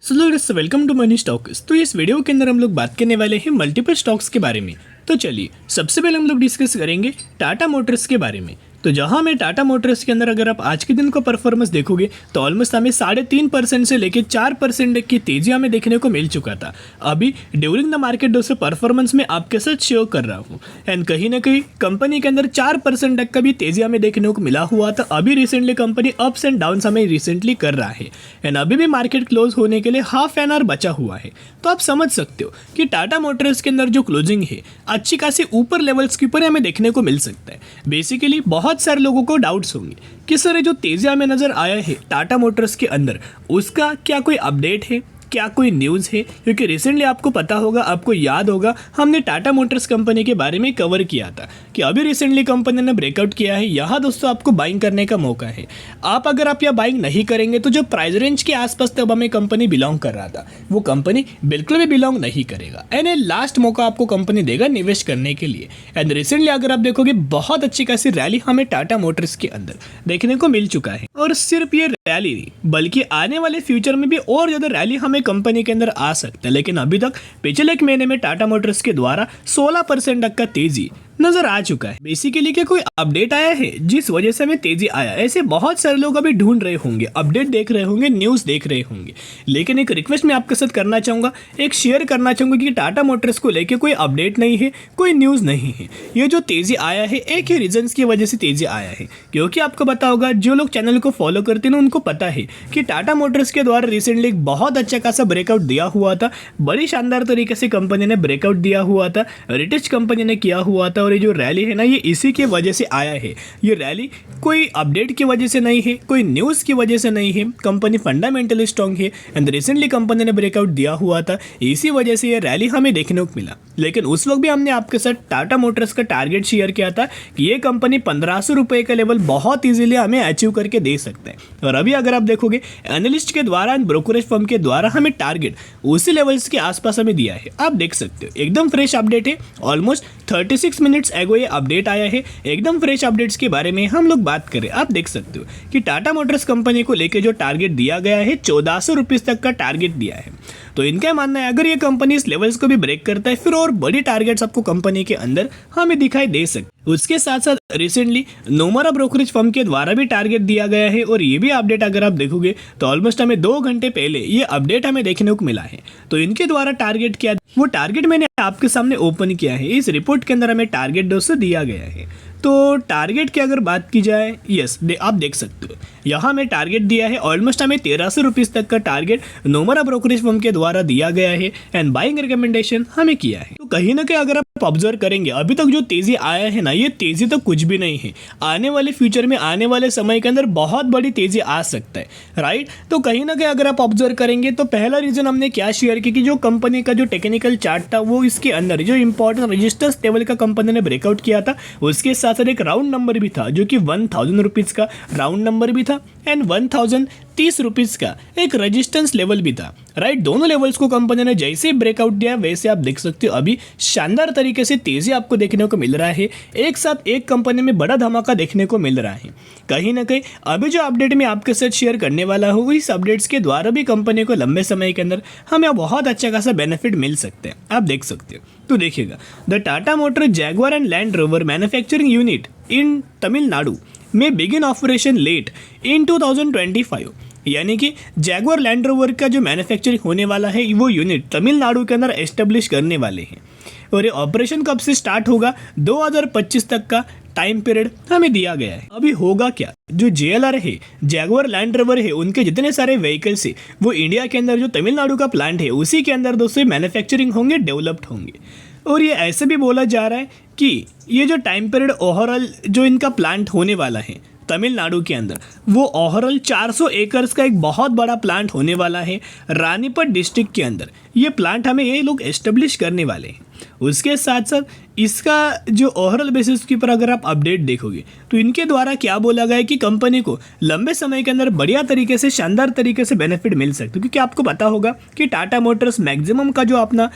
So welcome to money stocks. तो इस video के अंदर हम लोग बात करने वाले हैं मल्टीपल स्टॉक्स के बारे में। तो चलिए सबसे पहले हम लोग डिस्कस करेंगे टाटा मोटर्स के बारे में। तो जहां में टाटा मोटर्स के अंदर अगर आप आज के दिन का परफॉर्मेंस देखोगे तो ऑलमोस्ट हमें 3.5% से लेकर 4% की तेजी हमें देखने को मिल चुका था। अभी ड्यूरिंग द मार्केट दोस्तों परफॉर्मेंस में आपके साथ शेयर कर रहा हूँ एंड कहीं ना कहीं कंपनी के अंदर 4% तक का भी तेजी हमें देखने को मिला हुआ था। अभी recently company ups and downs हमें रिसेंटली कर रहा है एंड अभी भी मार्केट क्लोज होने के लिए हाफ एन आवर बचा हुआ है। तो आप समझ सकते हो कि टाटा मोटर्स के अंदर जो क्लोजिंग है अच्छी खासी ऊपर लेवल्स के ऊपर हमें देखने को मिल सकता है। बेसिकली बहुत सारे लोगों को डाउट्स होंगे कि सर ये जो तेजी हमें नजर आया है टाटा मोटर्स के अंदर उसका क्या कोई अपडेट है, क्या कोई न्यूज़ है? क्योंकि रिसेंटली आपको पता होगा, आपको याद होगा हमने टाटा मोटर्स कंपनी के बारे में कवर किया था कि अभी रिसेंटली कंपनी ने ब्रेकआउट किया है। यहाँ दोस्तों आपको बाइंग करने का मौका है। अगर आप यहाँ बाइंग नहीं करेंगे तो जो प्राइस रेंज के आसपास तब हमें कंपनी बिलोंग कर रहा था वो कंपनी बिल्कुल भी बिलोंग नहीं करेगा एंड लास्ट मौका आपको कंपनी देगा निवेश करने के लिए। एंड रिसेंटली अगर आप देखोगे बहुत अच्छी खासी रैली हमें टाटा मोटर्स के अंदर देखने को मिल चुका है। और सिर्फ ये रैली नहीं बल्कि आने वाले फ्यूचर में भी और ज़्यादा रैली हमें कंपनी के अंदर आ सकता है। लेकिन अभी तक पिछले एक महीने में टाटा मोटर्स के द्वारा 16% तक का तेजी नजर आ चुका है। बेसिकली क्या कोई अपडेट आया है जिस वजह से हमें तेजी आया? ऐसे बहुत सारे लोग अभी ढूंढ रहे होंगे, अपडेट देख रहे होंगे, न्यूज़ देख रहे होंगे। लेकिन एक रिक्वेस्ट मैं आपके साथ करना चाहूँगा, एक शेयर करना चाहूँगा कि टाटा मोटर्स को लेके कोई अपडेट नहीं है, कोई न्यूज़ नहीं है। ये जो तेजी आया है एक ही रीजन की वजह से तेजी आया है। क्योंकि आपको पता होगा, जो लोग चैनल को फॉलो करते हैं ना उनको पता है कि टाटा मोटर्स के द्वारा रिसेंटली एक बहुत अच्छा खासा ब्रेकआउट दिया हुआ था। बड़ी शानदार तरीके से कंपनी ने ब्रेकआउट दिया हुआ था, रिटेच कंपनी ने किया हुआ था। और ये जो रैली है ना ये इसी की वजह से आया है। ये रैली कोई अपडेट की वजह से नहीं है, कोई न्यूज़ की वजह से नहीं है। कंपनी फंडामेंटली स्ट्रॉन्ग है एंड रिसेंटली कंपनी ने ब्रेकआउट दिया हुआ था, इसी वजह से ये रैली हमें देखने को मिला। लेकिन उस वक्त भी हमने आपके साथ टाटा मोटर्स का टारगेट शेयर किया था कि ये कंपनी 1500 रुपये का लेवल बहुत ईजिली हमें अचीव करके दे सकते हैं। और अभी अगर आप देखोगे एनालिस्ट के द्वारा एंड ब्रोकरेज फर्म के द्वारा हमें टारगेट उसी लेवल्स के आसपास हमें दिया है। आप देख सकते हो एकदम फ्रेश अपडेट है, ऑलमोस्ट 36 मिनट्स एगो ये अपडेट आया है। एकदम फ्रेश अपडेट्स के बारे में हम लोग बात करें, आप देख सकते हो कि टाटा मोटर्स कंपनी को लेकर जो टारगेट दिया गया है 1400 रुपीज़ तक का टारगेट दिया है। तो इनका मानना है अगर ये कंपनी इस लेवल्स को भी ब्रेक करता है फिर और बड़ी टारगेट्स आपको कंपनी के अंदर हमें दिखाई दे सकते। उसके साथ साथ रिसेंटली नोमरा ब्रोकरेज फर्म के द्वारा भी टारगेट दिया गया है और ये भी अपडेट अगर आप देखोगे तो ऑलमोस्ट हमें 2 घंटे पहले ये अपडेट हमें देखने को मिला है। तो इनके द्वारा टारगेट किया, वो टारगेट मैंने आपके सामने ओपन किया है। इस रिपोर्ट के अंदर हमें टारगेट दोस्तों दिया गया है। तो टारगेट की अगर बात की जाए, यस आप देख सकते हो यहाँ में टारगेट दिया है। ऑलमोस्ट हमें 1300 रुपीज़ तक का टारगेट नोमरा ब्रोकरेज फर्म के द्वारा दिया गया है एंड बाइंग रिकमेंडेशन हमें किया है। तो कहीं ना कहीं अगर आप ऑब्जर्व करेंगे अभी तक जो तेजी आया है ना ये तेजी तो कुछ भी नहीं है। आने वाले फ्यूचर में, आने वाले समय के अंदर बहुत बड़ी तेजी आ सकता है, राइट? तो कहीं ना कहीं अगर आप ऑब्जर्व करेंगे तो पहला रीजन हमने क्या शेयर किया कि जो कंपनी का जो टेक्निकल चार्ट था वो इसके अंदर जो इंपॉर्टेंट रजिस्टर्स लेवल का कंपनी ने ब्रेकआउट किया था, उसके साथ साथ एक राउंड नंबर भी था जो कि 1000 रुपीज़ का राउंड नंबर भी था एंड 1030 रुपीज़ का एक रेजिस्टेंस लेवल भी था, राइट? दोनों लेवल्स को कंपनी ने जैसे ब्रेकआउट दिया वैसे आप देख सकते हो अभी शानदार तरीके से तेजी आपको देखने को मिल रहा है। एक साथ एक कंपनी में बड़ा धमाका देखने को मिल रहा है। कहीं ना कहीं अभी जो अपडेट मैं आपके साथ शेयर करने वाला हूँ इस अपडेट्स के द्वारा भी कंपनी को लंबे समय के अंदर हमें बहुत अच्छा खासा बेनिफिट मिल सकते हैं, आप देख सकते हो। तो देखिएगा, the Tata motor Jaguar and land rover manufacturing unit in Tamil Nadu में बिगिन ऑपरेशन लेट इन 2025। यानी कि जैगवार लैंड रोवर का जो मैन्युफैक्चरिंग होने वाला है वो यूनिट तमिलनाडु के अंदर एस्टेब्लिश करने वाले हैं और ये ऑपरेशन कब से स्टार्ट होगा? 2025 तक का टाइम पीरियड हमें दिया गया है। अभी होगा क्या, जो JLR है, जैगवार लैंड रोवर है, उनके जितने सारे व्हीकल्स है वो इंडिया के अंदर जो तमिलनाडु का प्लांट है उसी के अंदर दोस्तों मैन्युफैक्चरिंग होंगे, डेवलप्ड होंगे। और ये ऐसे भी बोला जा रहा है कि ये जो टाइम पीरियड ओवरऑल जो इनका प्लांट होने वाला है तमिलनाडु के अंदर वो ओवरऑल 400 एकर्स का एक बहुत बड़ा प्लांट होने वाला है रानीपत डिस्ट्रिक्ट के अंदर। ये प्लांट हमें ये लोग एस्टेब्लिश करने वाले हैं। उसके साथ साथ इसका जो ओवरऑल बेसिस के ऊपर अगर आप अपडेट देखोगे तो इनके द्वारा क्या बोला गया है कि कंपनी को लंबे समय के अंदर बढ़िया तरीके से, शानदार तरीके से बेनिफिट मिल सकते। क्योंकि आपको पता होगा कि टाटा मोटर्स मैक्सिमम का जो अपना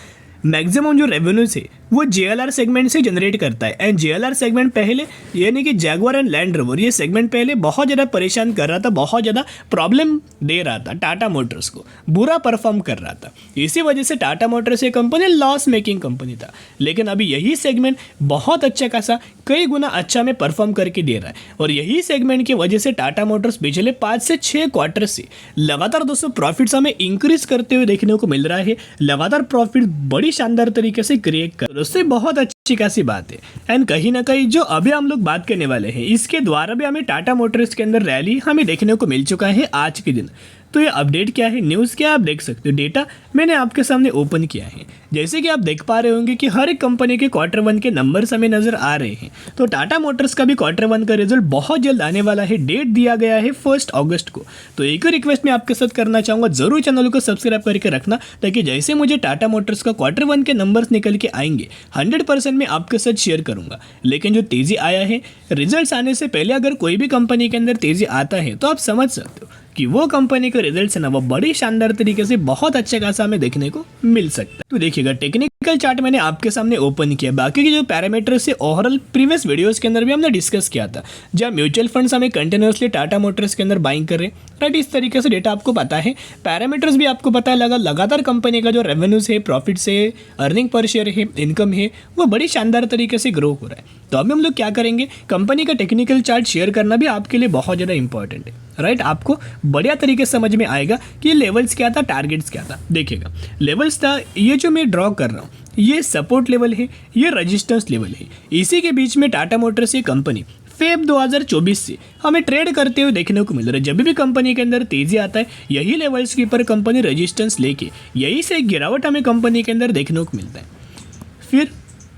मैक्सिमम जो रेवेन्यूज है वो JLR सेगमेंट से जनरेट करता है। एंड JLR सेगमेंट पहले यानी कि जैगुआर एंड लैंड रोवर, ये सेगमेंट पहले बहुत ज़्यादा परेशान कर रहा था, बहुत ज़्यादा प्रॉब्लम दे रहा था टाटा मोटर्स को, बुरा परफॉर्म कर रहा था। इसी वजह से टाटा मोटर्स ये कंपनी लॉस मेकिंग कंपनी था। लेकिन अभी यही सेगमेंट बहुत अच्छा खासा कई गुना अच्छा में परफॉर्म करके दे रहा है। और यही सेगमेंट की वजह से टाटा मोटर्स पिछले 5 से 6 क्वार्टर से लगातार दोस्तों प्रॉफिट्स हमें इंक्रीज करते हुए देखने को मिल रहा है। लगातार प्रॉफिट बड़ी शानदार तरीके से क्रिएट कर, उससे बहुत अच्छी खासी बात है। एंड कहीं ना कहीं जो अभी हम लोग बात करने वाले हैं, इसके द्वारा भी हमें टाटा मोटर्स के अंदर रैली हमें देखने को मिल चुका है आज के दिन। तो ये अपडेट क्या है, न्यूज़ क्या, आप देख सकते हो। डेटा मैंने आपके सामने ओपन किया है। जैसे कि आप देख पा रहे होंगे कि हर एक कंपनी के Q1 के नंबर्स हमें नजर आ रहे हैं। तो टाटा मोटर्स का भी Q1 का रिजल्ट बहुत जल्द आने वाला है। डेट दिया गया है 1 अगस्त को। तो एक और रिक्वेस्ट मैं आपके साथ करना चाहूँगा, जरूर चैनल को सब्सक्राइब करके रखना, ताकि जैसे मुझे टाटा मोटर्स का Q1 के नंबर्स निकल के आएंगे 100% मैं आपके साथ शेयर करूँगा। लेकिन जो तेज़ी आया है, रिजल्ट आने से पहले अगर कोई भी कंपनी के अंदर तेज़ी आता है तो आप समझ सकते हो कि वो कंपनी का रिजल्ट है ना, वो बड़ी शानदार तरीके से बहुत अच्छे खासा हमें देखने को मिल सकता है। तो देखिएगा, टेक्निकल चार्ट मैंने आपके सामने ओपन किया। बाकी के जो पैरामीटर्स है ओवरऑल प्रीवियस वीडियोस के अंदर भी हमने डिस्कस किया था, जहाँ म्यूचुअल फंड्स हमें कंटिन्यूसली टाटा मोटर्स के अंदर बाइंग कर रहे हैं। राइट, इस तरीके से डेटा आपको पता है, पैरामीटर्स भी आपको पता है। लगातार कंपनी का जो रेवेन्यूज है, प्रॉफिट्स है, अर्निंग पर शेयर है, इनकम है, वो बड़ी शानदार तरीके से ग्रो हो रहा है। तो अभी हम लोग क्या करेंगे, कंपनी का टेक्निकल चार्ट शेयर करना भी आपके लिए बहुत ज़्यादा इंपॉर्टेंट है। राइट, आपको बढ़िया तरीके से समझ में आएगा कि ये लेवल्स क्या था, टारगेट्स क्या था। देखिएगा, लेवल्स था ये जो मैं ड्रॉ कर रहा हूँ, ये सपोर्ट लेवल है, ये रेजिस्टेंस लेवल है। इसी के बीच में टाटा मोटर्स ये कंपनी फेब 2024 से हमें ट्रेड करते हुए देखने को मिल रहा है। जब भी कंपनी के अंदर तेजी आता है, यही लेवल्स के ऊपर कंपनी रेजिस्टेंस लेके यही से एक गिरावट हमें कंपनी के अंदर देखने को मिलता है। फिर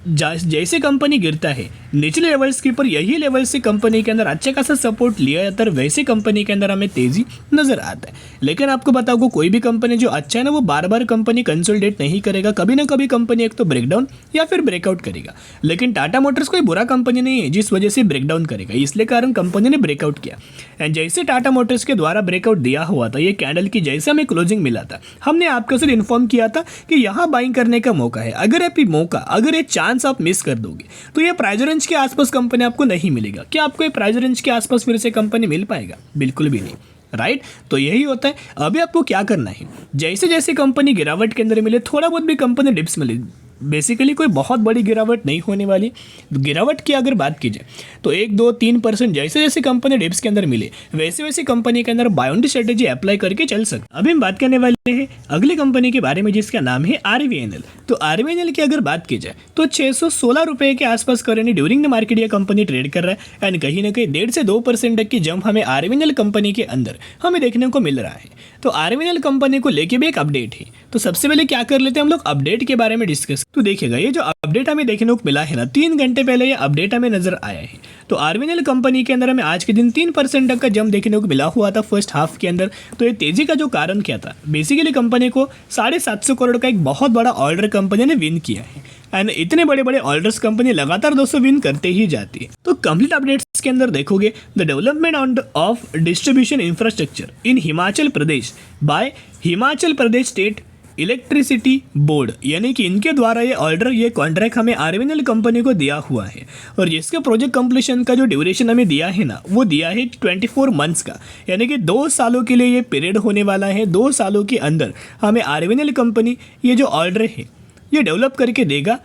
जैसे कंपनी गिरता है, निचले लेवल्स के ऊपर यही लेवल से कंपनी के अंदर अच्छा खासा सपोर्ट लिया जाता है, वैसे कंपनी के अंदर हमें तेजी नजर आता है। लेकिन आपको बताऊँ, कोई भी कंपनी जो अच्छा है ना, वो बार बार कंपनी कंसोलिडेट नहीं करेगा। कभी ना कभी कंपनी एक तो ब्रेकडाउन या फिर ब्रेकआउट करेगा। लेकिन टाटा मोटर्स कोई बुरा कंपनी नहीं है जिस वजह से ब्रेकडाउन करेगा, इसलिए कारण कंपनी ने ब्रेकआउट किया। एंड जैसे टाटा मोटर्स के द्वारा ब्रेकआउट दिया हुआ था, ये कैंडल की जैसे हमें क्लोजिंग मिला था, हमने आपको सिर्फ इन्फॉर्म किया था कि यहाँ बाइंग करने का मौका है। अगर ये चांस आप मिस कर दोगे तो ये प्राइस रेंज के आसपास कंपनी आपको नहीं मिलेगा। क्या आपको ये प्राइस रेंज के आसपास फिर से कंपनी मिल पाएगा? बिल्कुल भी नहीं। राइट, तो यही होता है। अभी आपको क्या करना है, जैसे जैसे कंपनी गिरावट के अंदर मिले, थोड़ा बहुत भी कंपनी डिप्स मिले, बेसिकली कोई बहुत बड़ी गिरावट नहीं होने वाली। गिरावट की अगर बात की जाए तो 1-2-3% जैसे जैसे कंपनी डिप्स के अंदर मिले, वैसे वैसे कंपनी के अंदर बाउंड्री स्ट्रेटेजी अप्लाई करके चल सकते। अभी हम बात करने वाले हैं अगली कंपनी के बारे में, जिसका नाम है RVNL। तो RVNL की अगर बात की जाए तो 616 रुपये के आसपास करेंगे ड्यूरिंग द मार्केट ये कंपनी ट्रेड कर रहा है। एंड कहीं ना कहीं 1.5 से 2% तक की जंप हमें RVNL कंपनी के अंदर हमें देखने को मिल रहा है। तो RVNL कंपनी को लेके भी एक अपडेट है। तो सबसे पहले क्या कर लेते हैं हम लोग, अपडेट के बारे में डिस्कस। तो देखिएगा, ये जो अपडेट हमें देखने को मिला है ना, 3 घंटे पहले ये अपडेट हमें नजर आया है। तो RVNL कंपनी के अंदर हमें आज के दिन 3% तक का जंप देखने को मिला हुआ था फर्स्ट हाफ के अंदर। तो ये तेजी का जो कारण क्या था, बेसिकली कंपनी को 750 करोड़ का एक बहुत बड़ा ऑर्डर कंपनी ने विन किया है। एंड इतने बड़े बड़े ऑर्डर्स कंपनी लगातार 200 विन करते ही जाती है। तो कंप्लीट अपडेट्स के अंदर देखोगे, the development of distribution infrastructure in Himachal Pradesh by Himachal Pradesh state electricity board, यानी कि इनके द्वारा ये ऑर्डर, ये कॉन्ट्रैक्ट हमें RVNL कंपनी को दिया हुआ है। और जिसके प्रोजेक्ट कंप्लीशन का जो ड्यूरेशन हमें दिया है ना, वो दिया है 24 मंथ्स का, यानी कि 2 सालों के लिए ये पीरियड होने वाला है। 2 सालों के अंदर हमें RVNL कंपनी ये जो ऑर्डर है ये डेवलप करके देगा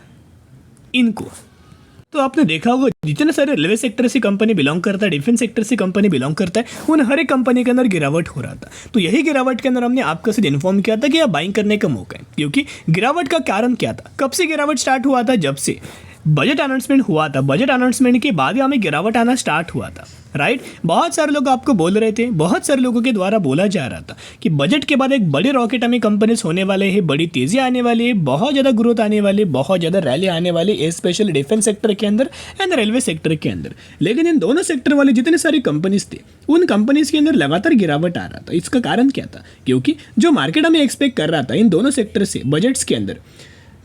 इनको। तो आपने देखा होगा, जितने सारे रेलवे सेक्टर से कंपनी बिलोंग करता है, डिफेंस सेक्टर से कंपनी बिलोंग करता है, उन हर एक कंपनी के अंदर गिरावट हो रहा था। तो यही गिरावट के अंदर हमने आपको सिर्फ इन्फॉर्म किया था कि यह बाइंग करने का मौका है। क्योंकि गिरावट का कारण क्या था, कब से गिरावट स्टार्ट हुआ था, जब से बजट अनाउंसमेंट हुआ था। बजट अनाउंसमेंट के बाद ही हमें गिरावट आना स्टार्ट हुआ था। राइट, बहुत सारे लोग आपको बोल रहे थे, बहुत सारे लोगों के द्वारा बोला जा रहा था कि बजट के बाद एक बड़ी रॉकेट हमें कंपनीज होने वाले हैं, बड़ी तेजी आने वाली है, बहुत ज़्यादा ग्रोथ आने वाली है, बहुत ज़्यादा रैली आने वाली है, स्पेशली डिफेंस सेक्टर के अंदर एंड रेलवे सेक्टर के अंदर। लेकिन इन दोनों सेक्टर वाले जितने सारी कंपनीज थे, उन कंपनीज के अंदर लगातार गिरावट आ रहा था। इसका कारण क्या था, क्योंकि जो मार्केट हमें एक्सपेक्ट कर रहा था इन दोनों सेक्टर से बजट्स के अंदर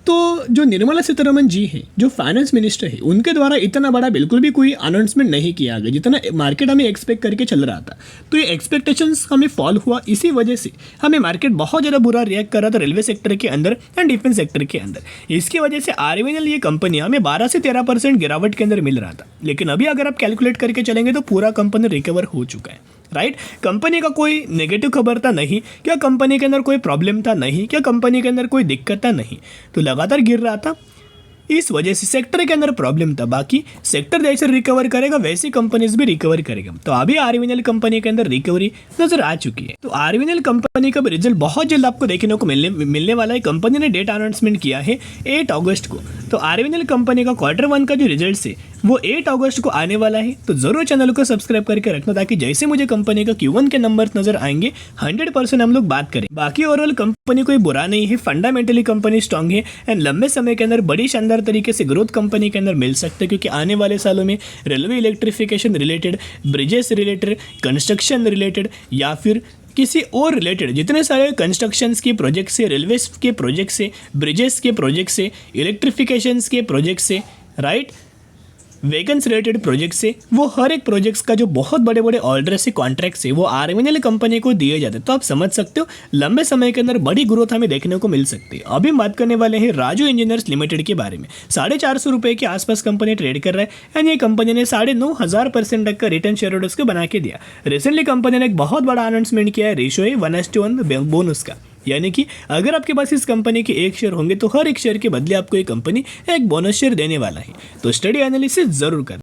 तो जो निर्मला सीतारमन जी हैं, जो फाइनेंस मिनिस्टर है, उनके द्वारा इतना बड़ा बिल्कुल भी कोई अनाउंसमेंट नहीं किया गया जितना मार्केट हमें एक्सपेक्ट करके चल रहा था। तो ये एक्सपेक्टेशंस हमें फॉल हुआ, इसी वजह से हमें मार्केट बहुत ज़्यादा बुरा रिएक्ट कर रहा था रेलवे सेक्टर के अंदर एंड डिफेंस सेक्टर के अंदर। इसकी वजह से आरवीएनएल ये कंपनी हमें 12 से 13% गिरावट के अंदर मिल रहा था, लेकिन अभी अगर आप कैलकुलेट करके चलेंगे तो पूरा कंपनी रिकवर हो चुका है, राइट। कंपनी का कोई नेगेटिव खबर था नहीं, क्या कंपनी के अंदर कोई प्रॉब्लम था नहीं, क्या कंपनी के अंदर कोई दिक्कत था नहीं, तो लगातार गिर रहा था। इस वजह से सेक्टर के अंदर प्रॉब्लम था। बाकी सेक्टर जैसे रिकवर करेगा वैसी कंपनीज भी रिकवर करेगा। तो अभी आरवीएनएल कंपनी के अंदर रिकवरी नजर आ चुकी है। तो आरवीएनएल कंपनी का रिजल्ट बहुत जल्द आपको देखने को मिलने वाला है। कंपनी ने डेट अनाउंसमेंट किया है 8 अगस्त को। तो आरवीएनएल कंपनी का Q1 का जो रिजल्ट है वो 8 अगस्त को आने वाला है। तो जरूर चैनल को सब्सक्राइब करके रखना, ताकि जैसे मुझे कंपनी का Q1 के नंबर नजर आएंगे 100% हम लोग बात करें। बाकी ओवरऑल कंपनी कोई बुरा नहीं है, फंडामेंटली कंपनी स्ट्रांग है एंड लंबे समय के अंदर बड़ी शानदार तरीके से ग्रोथ कंपनी के अंदर मिल सकते हैं, क्योंकि आने वाले सालों में railway electrification related, bridges related, construction related या फिर किसी और रिलेटेड जितने सारे कंस्ट्रक्शंस के प्रोजेक्ट्स से, रेलवे के प्रोजेक्ट्स से, ब्रिजेस के प्रोजेक्ट्स से, इलेक्ट्रिफिकेशंस के प्रोजेक्ट्स से, राइट, वैगन्स रिलेटेड प्रोजेक्ट से, वो हर एक प्रोजेक्ट्स का जो बहुत बड़े बड़े ऑर्डर से, कॉन्ट्रैक्ट से वो आरवीएनएल कंपनी को दिए जाते हैं। तो आप समझ सकते हो लंबे समय के अंदर बड़ी ग्रोथ हमें देखने को मिल सकती है। अभी बात करने वाले हैं राजू इंजीनियर्स लिमिटेड के बारे में। 450 रुपये के आसपास कंपनी ट्रेड कर रहा है एंड ये कंपनी ने 9,500% तक का रिटर्न शेयर होल्डर्स को बना के दिया। रिसेंटली कंपनी ने एक बहुत बड़ा अनाउंसमेंट किया है, रेशियो है 1:1 बोनस का, यानी कि अगर आपके पास इस कंपनी के 1 शेयर होंगे तो हर एक शेयर के बदले आपको ये कंपनी एक बोनस शेयर देने वाला है। तो स्टडी एनालिसिस जरूर करना।